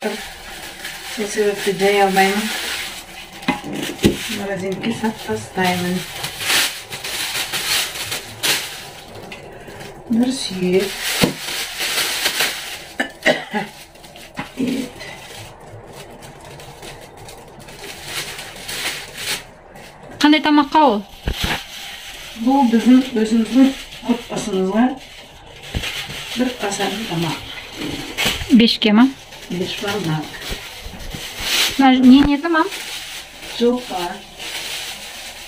Сол себепті жай алмаймын. Морозилке салып тастаймын. Бір сүйек. Қандай тамаққа ол? Бұл біздің өзіміздің отбасымызға бір қасар тамақ. Бешке ма? Беш бармақ. Не еді мам? Жылқа.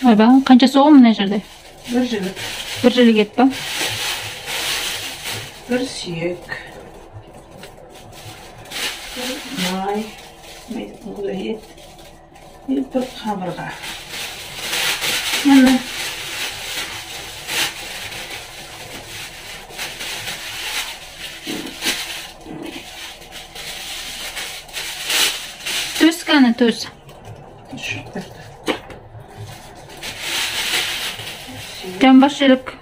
Ойба, қанша соғым мына жерде? Бір жігіт. Бір жілігет па? Бір сүйек. Бір май. Майдың ет. И бір қабырға. Енді Төс қаны төс. Жамбас жілік.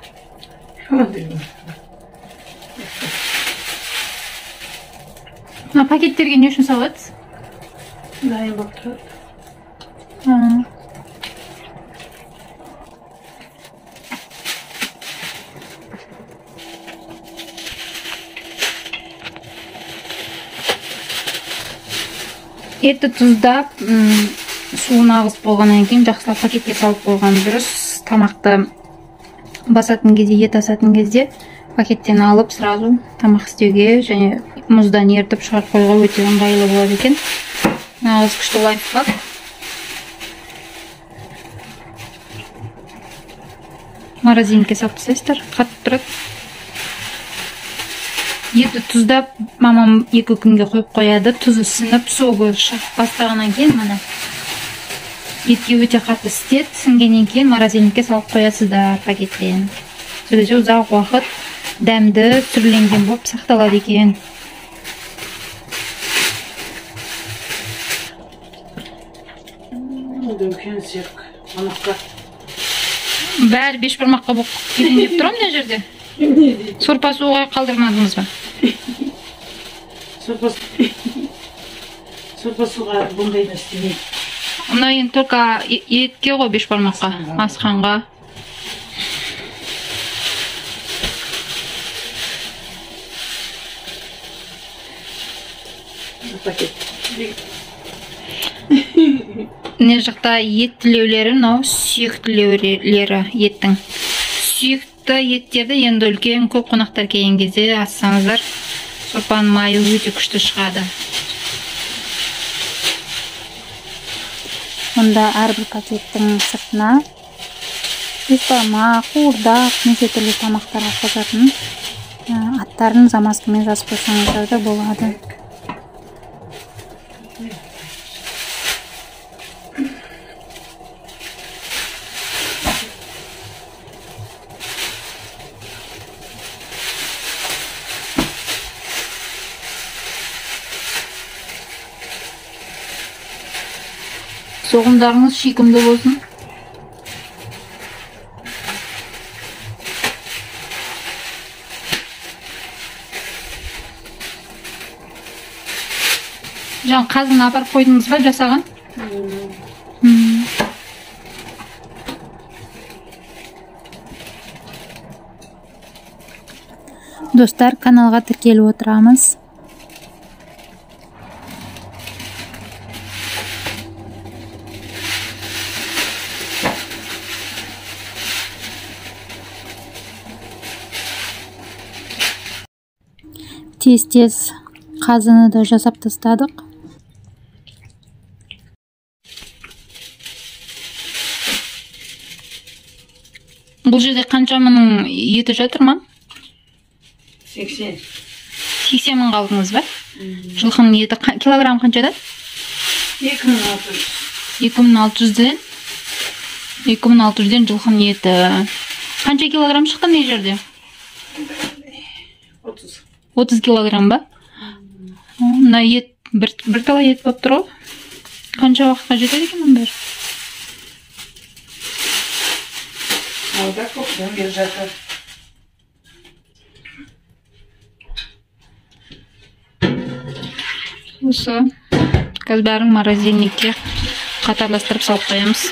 Пакеттерге не үшін салады? Дайын болып тұрады. Етті тұздап, суын ағыз болғаннан кейін жақсылап пакетке салып қойған дұрыс. Тамақты басатын кезде, ет асатын кезде пакеттен алып сразу тамақ істеуге және мұздан ертіп шығарып қоюға өте ыңғайлы болады екен. Нағыз күшті лайфхак. Морозилке салып тастайсыздар, қатып тұрады. Етті тұздап, мамам 2 күнге қойып қояды. Тұзы сіңіп, соғы шығып бастағаннан кейін, мына етке өте қатты істет, сіңгеннен кейін морозилке салып қоясыздар пакеттен. Сөйтсе ұзақ уақыт дәмді түрленген болып сақталады екен. Үлкен сүйек. Анаққа. Бәрі бешбармаққа болып кетейін деп тұрам мына жерде. Сорпа суға қалдырмадыңыз ба? Сорпа суға бұндай да істемейді. Мына енді только етке ғой бешбармаққа, асқанға. Не жақта ет тілеулері, мынау сүйек тілеулері еттің. Сүйекті еттерді енді үлкен көп қонақтар келген кезде ассаңыздар, сорпаның майы өте күшті шығады. Мұнда әрбір пакеттің сыртына бешбармақ, қуырдақ, неше түрлі тамақтарға қосатын аттарын замазкамен жазып қойсаңыздар да болады. Соғымдарыңыз шикімді болсын. Жаңа қазын апарып қойдыңыз ба жасаған? Достар, каналға тіркеліп отырамыз. Тез-тез қазыны да жасап тастадық. Бұл жерде қанша мұның еті жатыр ма? 80. 80 мың қалдыңыз ба? Жылқының еті килограмм қаншадан? 2600. 2600-ден 2600-ден жылқының еті. Қанша килограмм шықты не жерде? 30. 30 килограмм ба? Мына ет бір талай ет болып тұр ғой. Қанша уақытқа жетеді екен мұның бәрі? Алда көптен бері жатыр. Осы қазір бәрін морозильникке қатарластырып салып қоямыз.